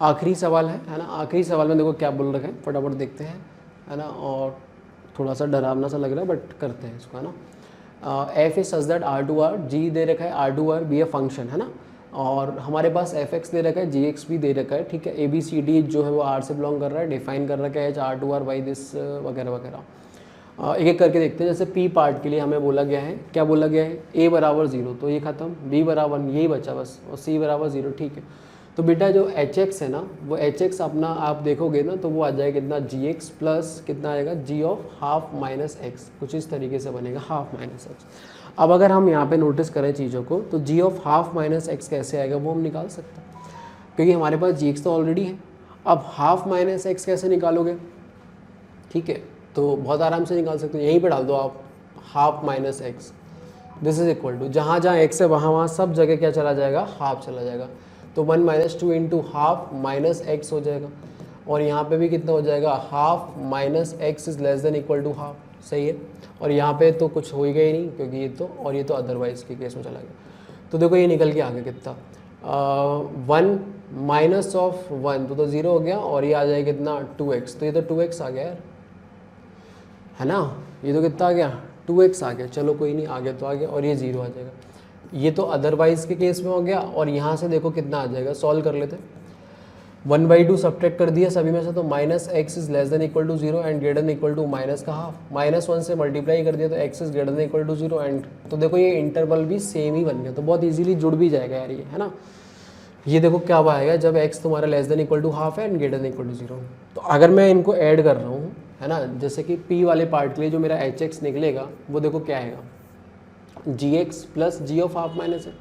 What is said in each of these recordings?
आखिरी सवाल है ना, आखिरी सवाल में देखो क्या बोल रखे हैं, फटाफट देखते हैं, है ना। और थोड़ा सा डरावना सा लग रहा है बट करते हैं इसको, है ना। F is such that R to R, g दे रखा है R to R be a function, है ना। और हमारे पास एफ एक्स दे रखा है, जी एक्स भी दे रखा है, ठीक है। ए बी सी डी जो है वो आर से बिलोंग कर रहा है, डिफाइन कर रखा है H R to R Y this वगैरह वगैरह। एक एक करके देखते हैं। जैसे पी पार्ट के लिए हमें बोला गया है, क्या बोला गया है, ए बराबर 0 तो ये खत्म, बी बराबर यही बचा बस, और सी बराबर 0, ठीक है। तो बेटा जो एच एक्स है ना, वो एच एक्स अपना आप देखोगे ना तो वो आ जाएगा कितना, जी एक्स प्लस कितना आएगा, जी ऑफ हाफ माइनस एक्स, कुछ इस तरीके से बनेगा, हाफ माइनस एक्स। अब अगर हम यहाँ पे नोटिस करें चीज़ों को, तो जी ऑफ हाफ माइनस एक्स कैसे आएगा वो हम निकाल सकते हैं, क्योंकि हमारे पास जी एक्स तो ऑलरेडी है। अब हाफ माइनस एक्स कैसे निकालोगे, ठीक है, तो बहुत आराम से निकाल सकते हो, यहीं पे डाल दो आप half minus X, this is equal to जहाँ जहाँ एक्स है वहाँ वहाँ सब जगह क्या चला जाएगा, हाफ चला जाएगा। तो 1 minus two into half minus X हो जाएगा, और यहाँ पे भी कितना हो जाएगा, half minus X is less than equal to half, सही है। और यहाँ पे तो कुछ हो ही गया ही नहीं, क्योंकि ये तो, और ये तो अदरवाइज के केस में चला गया। तो देखो ये निकल के आ गया कितना, 1 माइनस ऑफ 1 तो 0 हो गया, और ये आ जाएगा कितना 2x, तो ये तो 2x आ गया यार, है ना। ये तो कितना आ गया, 2x आ गया, चलो कोई नहीं, आ गया तो आ गया, और ये 0 आ जाएगा। ये तो अदरवाइज के केस में हो गया। और यहाँ से देखो कितना आ जाएगा, सॉल्व कर लेते हैं। 1/2 सब्ट्रैक्ट कर दिया सभी में से, तो minus X is less than equal to 0 and greater than equal to minus का हाफ, -1 से मल्टीप्लाई कर दिया तो X is greater than equal to 0 and, तो देखो ये इंटरवल भी सेम ही बन गया, तो बहुत इजीली जुड़ भी जाएगा यार ये, है ना। ये देखो क्या आएगा जब एक्स तुम्हारा less than equal to half है and greater than equal to 0। तो अगर मैं इनको ऐड कर रहा हूँ, है ना, जैसे कि पी वाले पार्ट के लिए जो मेरा एच एक्स निकलेगा वो देखो क्या आएगा, g x plus g of half minus है,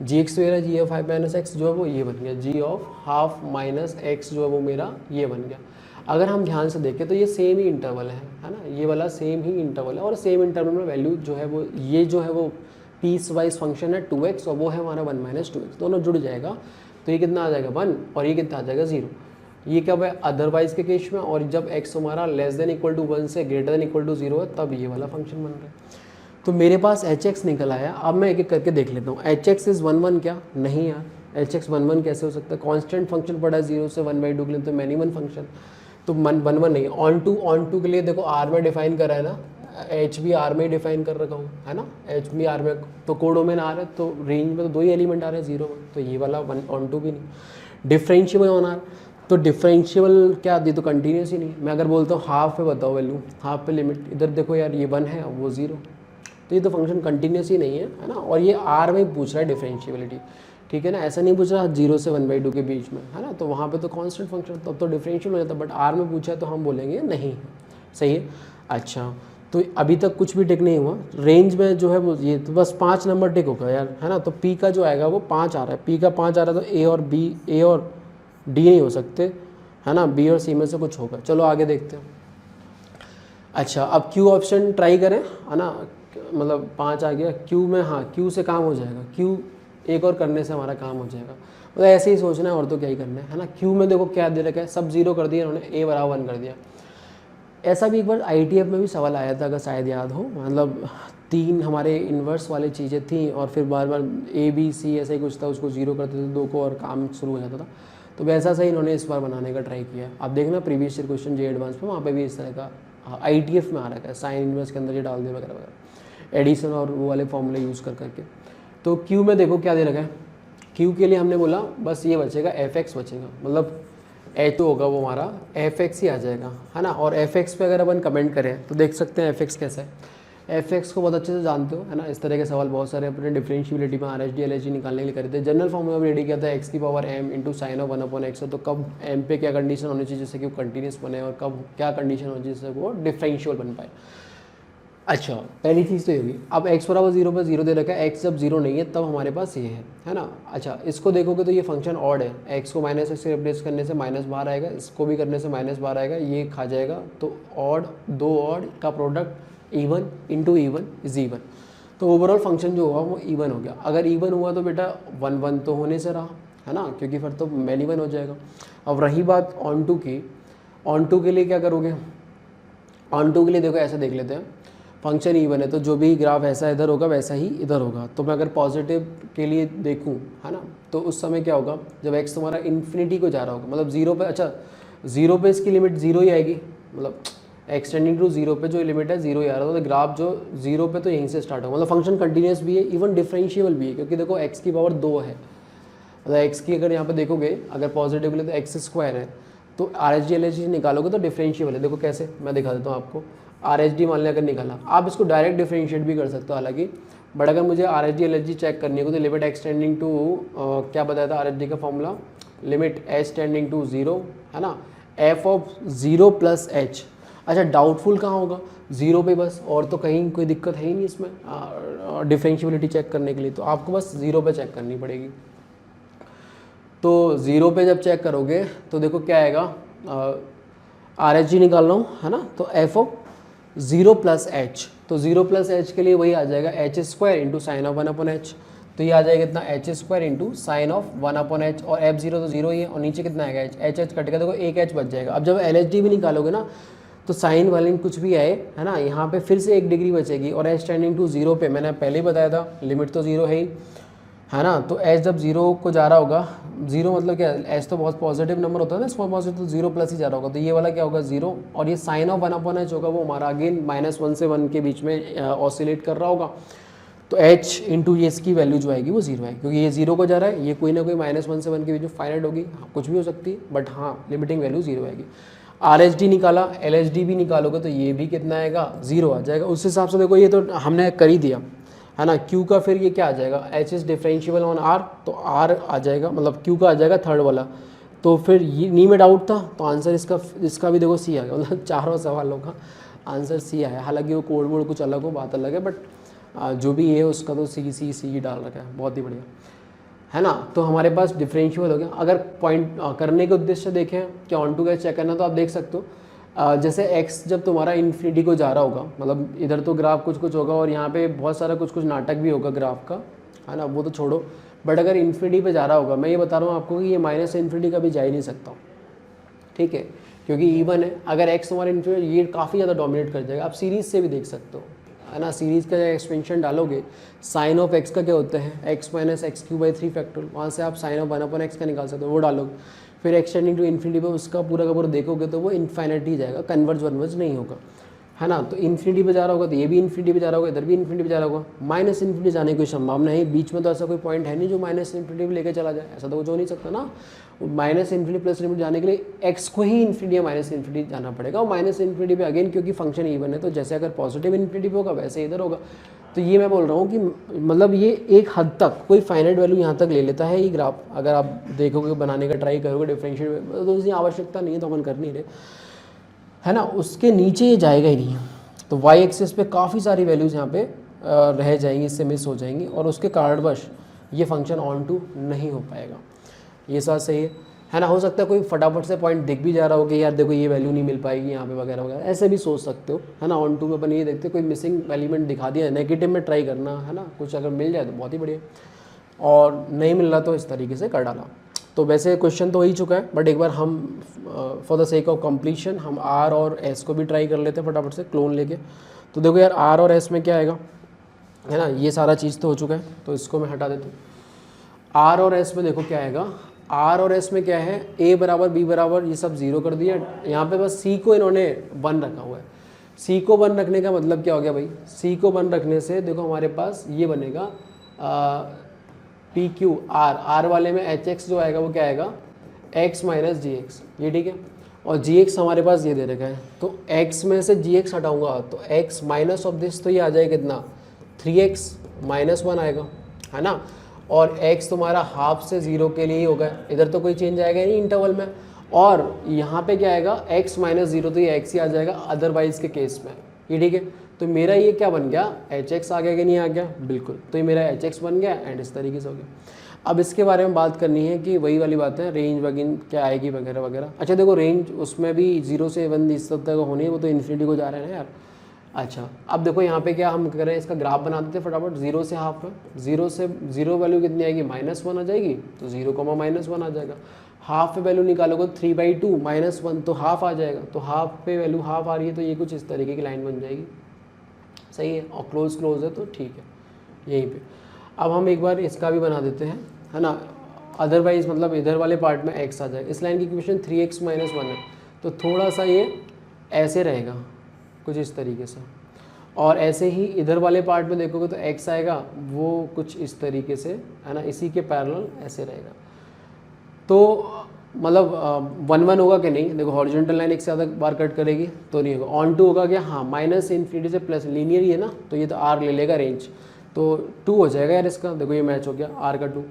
जी एक्स तो मेरा g of half minus x जो है वो ये बन गया, g of half minus x जो है वो मेरा ये बन गया। अगर हम ध्यान से देखें तो ये सेम ही इंटरवल है ना, ये वाला सेम ही इंटरवल है, और सेम इंटरवल में वैल्यू जो है वो, ये जो है वो पीस वाइज फंक्शन है 2x, और वो है हमारा 1 माइनस 2x, दोनों जुड़ जाएगा। तो ये कितना आ जाएगा 1, और ये कितना आ जाएगा 0। ये कब है, अदरवाइज के केस में, और जब x हमारा लेस देन इक्वल टू 1 से ग्रेटर देन इक्वल टू 0 है तब ये वाला फंक्शन बन रहा है। तो मेरे पास एच एक्स निकल आया। अब मैं एक एक करके देख लेता हूँ, एच एक्स इज़ 1 1 क्या, नहीं यार, एच एक्स 1 1 कैसे हो सकता है, कांस्टेंट फंक्शन पड़ा है 0 से 1/2 के लिए, तो मिनिमम फंक्शन, तो 1 1 नहीं, ऑन टू के लिए देखो आर में डिफाइन करा है ना, एच भी आर में ही डिफाइन कर रखा हूँ, है ना, एच भी आर में, तो कोडोमेन आर है, तो रेंज में तो 2 ही एलिमेंट आ रहे हैं 0 में, तो ये वाला ऑन टू भी नहीं। डिफरेंशिएबल ऑन आर, तो डिफरेंशिएबल क्या दी, तो कंटिन्यूस ही नहीं। मैं अगर बोलता हूँ हाफ पे बताओ वैल्यू, हाफ पे लिमिट, इधर देखो यार ये 1 है वो 0, तो ये तो फंक्शन कंटिन्यूस ही नहीं है ना। और ये आर में पूछ रहा है डिफरेंशिएबिलिटी, ठीक है ना, ऐसा नहीं पूछ रहा 0 से 1/2 के बीच में, है ना, तो वहाँ पे तो कांस्टेंट फंक्शन, तब तो डिफरेंशियल हो जाता है, बट आर में पूछा है तो हम बोलेंगे नहीं, सही है। अच्छा, तो अभी तक कुछ भी टिक नहीं हुआ, रेंज में जो है वो ये तो बस 5 नंबर टिक होगा यार, है ना। तो पी का जो आएगा वो 5 आ रहा है, पी का 5 आ रहा है, तो ए और डी नहीं हो सकते, है ना, बी और सी में से कुछ होगा। चलो आगे देखते हैं। अच्छा, अब क्यू ऑप्शन ट्राई करें, है ना, मतलब 5 आ गया क्यू में, हाँ क्यू से काम हो जाएगा, क्यू एक और करने से हमारा काम हो जाएगा, मतलब ऐसे ही सोचना है और तो क्या ही करना है ना। क्यू में देखो क्या दे रखा है, सब 0 कर दिया उन्होंने, ए बराबर 1 कर दिया। ऐसा भी एक बार ITF में भी सवाल आया था, अगर शायद याद हो, मतलब 3 हमारे इन्वर्स वाली चीज़ें थी, और फिर बार बार ABC ऐसा ही कुछ था, उसको 0 करते थे 2 को और काम शुरू हो जाता था। तो वैसा सही इन्होंने इस बार बनाने का ट्राई किया है। आप देखना प्रीवियस ईयर क्वेश्चन जे एडवांस में, वहाँ पे भी इस तरह का ITF में आ रखा है, साइन इन्वर्स के अंदर ये डाल दे वगैरह वगैरह, एडिशन और वो वाले फॉर्मूले यूज़ कर करके। तो क्यू में देखो क्या दे रखा है, क्यू के लिए हमने बोला बस ये बचेगा, FX बचेगा, मतलब H तो होगा वो हमारा FX ही आ जाएगा, है ना। और FX पे अगर अपन कमेंट करें तो देख सकते हैं FX कैसा है। FX को बहुत अच्छे से जानते हो, है ना, इस तरह के सवाल बहुत सारे अपने डिफरेंशियबिलिटी में RHD LHD निकालने के लिए करते हैं। जनरल फॉर्मूला में रेडी किया था x की power m into sine of 1/x, तो कब m पे क्या कंडीशन होनी चाहिए जिससे कि वो कंटिन्यूस बने, और कब क्या कंडीशन होनी चाहिए जिससे वो डिफरेंशियल बन पाए। अच्छा, पहली चीज़ तो ये होगी। अब x बराबर 0 पर 0 दे रखा है, x जब 0 नहीं है तब हमारे पास ये है ना। अच्छा, इसको देखोगे तो ये फंक्शन ऑड है, x को -x से रिप्लेस करने से माइनस बाहर आएगा, इसको भी करने से माइनस बाहर आएगा, ये खा जाएगा, तो ऑड, 2 ऑड का product even into even is even, तो ओवरऑल फंक्शन जो हुआ वो इवन हो गया। अगर इवन हुआ तो बेटा 1 1 तो होने से रहा, है ना, क्योंकि फिर तो मैन इवन हो जाएगा। अब रही बात ऑन टू की, ऑन टू के लिए क्या करोगे, ऑन टू के लिए देखो ऐसे देख लेते हैं, फंक्शन इवन है तो जो भी ग्राफ ऐसा इधर होगा वैसा ही इधर होगा। तो मैं अगर पॉजिटिव के लिए देखूं, है ना, तो उस समय क्या होगा, जब एक्स तुम्हारा इन्फिनिटी को जा रहा होगा, मतलब जीरो पे, अच्छा जीरो पे इसकी लिमिट जीरो ही आएगी, मतलब एक्सटेंडिंग टू जीरो पे जो लिमिट है जीरो ही आ रहा है, तो ग्राफ जो जीरो पे तो यहीं से स्टार्ट होगा, मतलब फंक्शन कंटिन्यूस भी है, इवन डिफरेंशिएबल भी है, क्योंकि देखो एक्स की पावर 2 है, मतलब एक्स की अगर यहाँ पे देखोगे अगर पॉजिटिव ले तो एक्स स्क्वायर है, तो are H D L H D निकालोगे तो डिफरेंशिएबल है। देखो कैसे, मैं दिखा देता हूँ आपको। आर एच डी मान लिया अगर निकाला, आप इसको डायरेक्ट डिफरेंशिएट भी कर सकते हो हालांकि, बट अगर मुझे R H D L H D check करनी होगी तो लिमिट एक्सटेंडिंग टू क्या बताया था आर एच डी का formula, limit h tending to zero, है ना, f of zero plus h. अच्छा डाउटफुल कहाँ होगा, जीरो पे बस, और तो कहीं कोई दिक्कत है ही नहीं इसमें डिफरेंशियबिलिटी चेक करने के लिए, तो आपको बस जीरो पे चेक करनी पड़ेगी। तो ज़ीरो पे जब चेक करोगे तो देखो क्या आएगा, आर एच जी निकाल रहा हूँ, है ना, तो F of zero plus H, तो ज़ीरो प्लस एच के लिए वही आ जाएगा H square into sine of one upon H, तो ये आ जाएगा कितना, H square into sine of one upon H, और एफ जीरो तो जीरो ही है, और नीचे कितना आएगा एच, एच एच कटेगा, देखो एक एच बच जाएगा। अब जब एल एच डी भी निकालोगे ना तो साइन वाले कुछ भी आए, है ना, यहाँ पे फिर से 1 डिग्री बचेगी, और एच टेंडिंग टू जीरो पे मैंने पहले ही बताया था लिमिट तो जीरो है ही, है ना, तो एच जब जीरो को जा रहा होगा, जीरो मतलब क्या, एच तो बहुत पॉजिटिव नंबर होता है ना, स्मॉल पॉजिटिव, तो जीरो प्लस ही जा रहा होगा, तो ये वाला क्या होगा जीरो, और ये sine of one upon h होगा वो हमारा अगेन -1 से 1 के बीच में ऑसिलेट कर रहा होगा, तो एच इंटू ये इसकी वैल्यू जो आएगी वो जीरो है, क्योंकि ये जीरो को जा रहा है, ये कोई ना कोई -1 से 1 के बीच में फाइनाइट होगी, कुछ भी हो सकती है, बट हाँ लिमिटिंग वैल्यू जीरो आएगी। आर एच डी निकाला, एल एच डी भी निकालोगे तो ये भी कितना आएगा, जीरो आ जाएगा। उस हिसाब से देखो ये तो हमने कर ही दिया, है ना, Q का फिर ये क्या आ जाएगा, H is differentiable on R, तो R आ जाएगा, मतलब Q का आ जाएगा थर्ड वाला, तो फिर ये नी में डाउट था, तो आंसर इसका भी देखो सी आ गया, मतलब चारों सवालों का आंसर सी आया। हालांकि वो कोड वोड कुछ अलग हो, बात अलग है, बट जो भी है उसका तो सी डाल रखा है, बहुत ही बढ़िया, है ना। तो हमारे पास डिफरेंशियल हो गया। अगर पॉइंट करने के उद्देश्य से देखें कि ऑन टू कैच चेक करना, तो आप देख सकते हो जैसे x जब तुम्हारा इन्फिनिटी को जा रहा होगा, मतलब इधर तो ग्राफ कुछ कुछ होगा और यहाँ पे बहुत सारा कुछ कुछ नाटक भी होगा ग्राफ का, है ना, वो तो छोड़ो, बट अगर इन्फिनिटी पे जा रहा होगा, मैं ये बता रहा हूँ आपको कि ये माइनस इन्फिनिटी कभी जा ही नहीं सकता, ठीक है, क्योंकि इवन है। अगर x तुम्हारा इन्फिनिटी, ये काफ़ी ज़्यादा डोमिनेट कर जाएगा। आप सीरीज़ से भी देख सकते हो, है ना, सीरीज़ का एक्सपेंशन डालोगे, साइन ऑफ x का क्या होता है, x minus x Q by 3 factorial, वहाँ से आप साइन ऑफ 1/x का निकाल सकते हो, वो डालोगे, फिर एक्सटेंडिंग टू इन्फिनिटी पे उसका पूरा का पूरा देखोगे तो वो इन्फाइनिटी जाएगा, कन्वर्ज वनवर्ज नहीं होगा, है ना। तो इन्फिनिटी पे जा रहा होगा तो ये भी इन्फिनिटी पे जा रहा होगा, इधर भी इन्फिनिटी पे जा रहा होगा, माइनस इन्फिनिटी जाने की कोई संभावना है, बीच में तो ऐसा कोई पॉइंट है नहीं जो माइनस इन्फिनिटी पे लेकर चला जाए, ऐसा तो कुछ हो नहीं सकता ना। माइनस इन्फिनिटी प्लस लिमिट जाने के लिए एक्स को ही इन्फिनिटी या माइनस इन्फिनिटी जाना पड़ेगा, और माइनस इन्फिनिटी पे अगेन क्योंकि फंक्शन इवन है, तो जैसे अगर पॉजिटिव इन्फिनिटी पे होगा वैसे इधर होगा। तो ये मैं बोल रहा हूँ कि मतलब ये एक हद तक कोई फाइनाइट वैल्यू यहाँ तक ले लेता है ये ग्राफ, अगर आप देखोगे बनाने का ट्राई करोगे डिफरेंशिएट, तो उसकी आवश्यकता नहीं है, तो अपन कर नहीं रहे, है ना, उसके नीचे ये जाएगा ही नहीं। तो वाई एक्सिस पे काफ़ी सारी वैल्यूज़ यहाँ पे रह जाएंगी, इससे मिस हो जाएंगी, और उसके कारणवश ये फंक्शन ऑन टू नहीं हो पाएगा। ये साथ सही है ना। हो सकता है कोई फटाफट से पॉइंट दिख भी जा रहा हो कि यार देखो ये वैल्यू नहीं मिल पाएगी यहाँ पे वगैरह वगैरह, ऐसे भी सोच सकते हो, है ना। ऑन टू में अपन ये देखते कोई मिसिंग एलिमेंट दिखा दिया, नेगेटिव में ट्राई करना, है ना, कुछ अगर मिल जाए तो बहुत ही बढ़िया, और नहीं मिल रहा तो इस तरीके से कर डाला। तो वैसे क्वेश्चन तो हो ही चुका है, बट एक बार हम for the sake of completion हम आर और एस को भी ट्राई कर लेते हैं फटाफट से क्लोन लेके। तो देखो यार आर और एस में क्या आएगा, है ना, ये सारा चीज़ तो हो चुका है, तो इसको मैं हटा देता हूँ। आर और एस में देखो क्या आएगा, आर और एस में क्या है, ए बराबर बी बराबर ये सब जीरो कर दिया, यहाँ पे बस सी को इन्होंने 1 रखा हुआ है। सी को 1 रखने का मतलब क्या हो गया भाई, सी को 1 रखने से देखो हमारे पास ये बनेगा पी क्यू आर, आर वाले में एच एक्स जो आएगा वो क्या आएगा, एक्स माइनस जी एक्स, ये ठीक है, और जी एक्स हमारे पास ये दे रखा है, तो एक्स में से जी एक्स हटाऊंगा तो एक्स माइनस ऑफ दिस, तो ये आ जाएगा कितना 3x माइनस 1 आएगा, है ना, और x तुम्हारा हाफ से 0 के लिए ही होगा, इधर तो कोई चेंज आएगा नहीं इंटरवल में, और यहाँ पे क्या आएगा x माइनस 0, तो ये x ही आ जाएगा अदरवाइज के केस में, ये ठीक है। तो मेरा ये क्या बन गया, hx आ गया कि नहीं आ गया, बिल्कुल, तो ये मेरा hx बन गया एंड इस तरीके से हो गया। अब इसके बारे में बात करनी है कि वही वाली बात है, रेंज वगैरह क्या आएगी वगैरह वगैरह। अच्छा देखो रेंज उसमें भी 0 से 1 इस तक होनी है, वो तो इन्फिनिटी को जा रहे हैं ना यार। अच्छा अब देखो यहाँ पे क्या हम करें, इसका ग्राफ बना देते फटाफट 0 से हाफ में, 0 से 0 वैल्यू कितनी आएगी, -1 आ जाएगी, तो 0, -1 आ जाएगा। हाफ पे वैल्यू निकालोगे 3/2 -1, तो हाफ आ जाएगा, तो हाफ पे वैल्यू हाफ आ रही है, तो ये कुछ इस तरीके की लाइन बन जाएगी, सही है, और क्लोज क्लोज है तो ठीक है यहीं पे। अब हम एक बार इसका भी बना देते हैं, है ना, अदरवाइज मतलब इधर वाले पार्ट में x आ जाएगा। इस लाइन की इक्वेशन 3x - 1 है, तो थोड़ा सा ये ऐसे रहेगा कुछ इस तरीके से, और ऐसे ही इधर वाले पार्ट में देखोगे तो x आएगा वो कुछ इस तरीके से, है ना, इसी के पैरेलल ऐसे रहेगा। तो मतलब 1 होगा कि नहीं, देखो हॉरिजॉन्टल लाइन एक से ज़्यादा बार कट करेगी तो नहीं होगा। ऑन टू होगा क्या, हाँ, माइनस इन्फिनिटी से प्लस, लीनियर ही है ना, तो ये तो r ले लेगा रेंज, तो 2 हो जाएगा यार इसका, देखो ये मैच हो गया r का 2।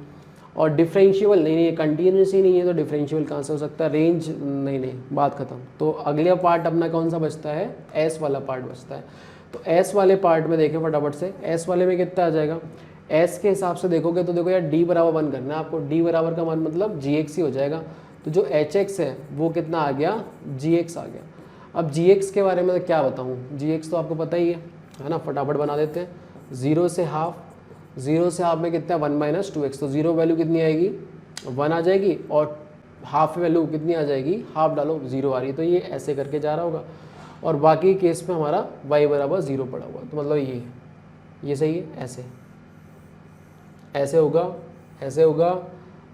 और डिफरेंशिएबल नहीं, ये कंटिन्यूस ही नहीं है तो डिफरेंशिएबल कहाँ से हो सकता है, रेंज नहीं, बात खत्म। तो अगला पार्ट अपना कौन सा बचता है, एस वाला पार्ट बचता है। तो एस वाले पार्ट में देखें फटाफट से, एस वाले में कितना आ जाएगा, एस के हिसाब से देखोगे तो देखो यार डी बराबर 1 करना है आपको, डी बराबर का मान मतलब जी एक्स ही हो जाएगा। तो जो एच एक्स है वो कितना आ गया, जी एक्स आ गया। अब जी एक्स के बारे में क्या बताऊँ, जी एक्स तो आपको पता ही है ना, फटाफट बना देते हैं। 0 से हाफ में कितना है 1 - 2x, तो 0 वैल्यू कितनी आएगी 1 आ जाएगी, और हाफ वैल्यू कितनी आ जाएगी, हाफ डालो 0 आ रही है, तो ये ऐसे करके जा रहा होगा। और बाकी केस में हमारा y बराबर 0 पड़ा हुआ, तो मतलब ये सही है, ऐसे होगा,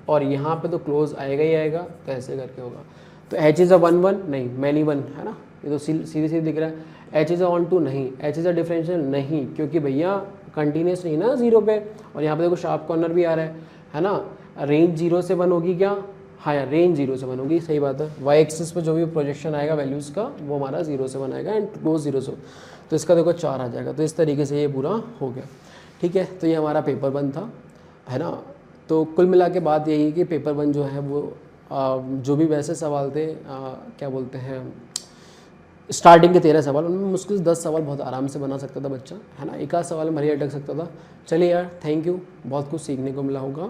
और यहाँ पे तो क्लोज आएगा ही आएगा, तो ऐसे करके होगा। तो h इज़ अ 1 1 नहीं, मैनी 1 है ना, ये तो सीधे दिख रहा है। h is a onto नहीं, h इज़ अ डिफरेंशियल नहीं, क्योंकि भैया कंटिन्यूस नहीं ना 0 पे, और यहाँ पे देखो शार्प कॉर्नर भी आ रहा है ना। रेंज 0 से 1 होगी क्या, हाँ यार रेंज 0 से 1 होगी, सही बात है। y एक्सिस पर जो भी प्रोजेक्शन आएगा वैल्यूज़ का वो हमारा 0 से 1 आएगा, एंड क्लोज 0 से, तो इसका देखो 4 आ जाएगा। तो इस तरीके से ये पूरा हो गया, ठीक है। तो ये हमारा पेपर 1 था, है ना। तो कुल मिला के बात यही है कि पेपर 1 जो है वो जो भी वैसे सवाल थे, क्या बोलते हैं, स्टार्टिंग के 13 सवाल, उनमें मुश्किल 10 सवाल बहुत आराम से बना सकता था बच्चा, है ना। एक आध सवाल में भरी अटक सकता था। चलिए यार, थैंक यू, बहुत कुछ सीखने को मिला होगा।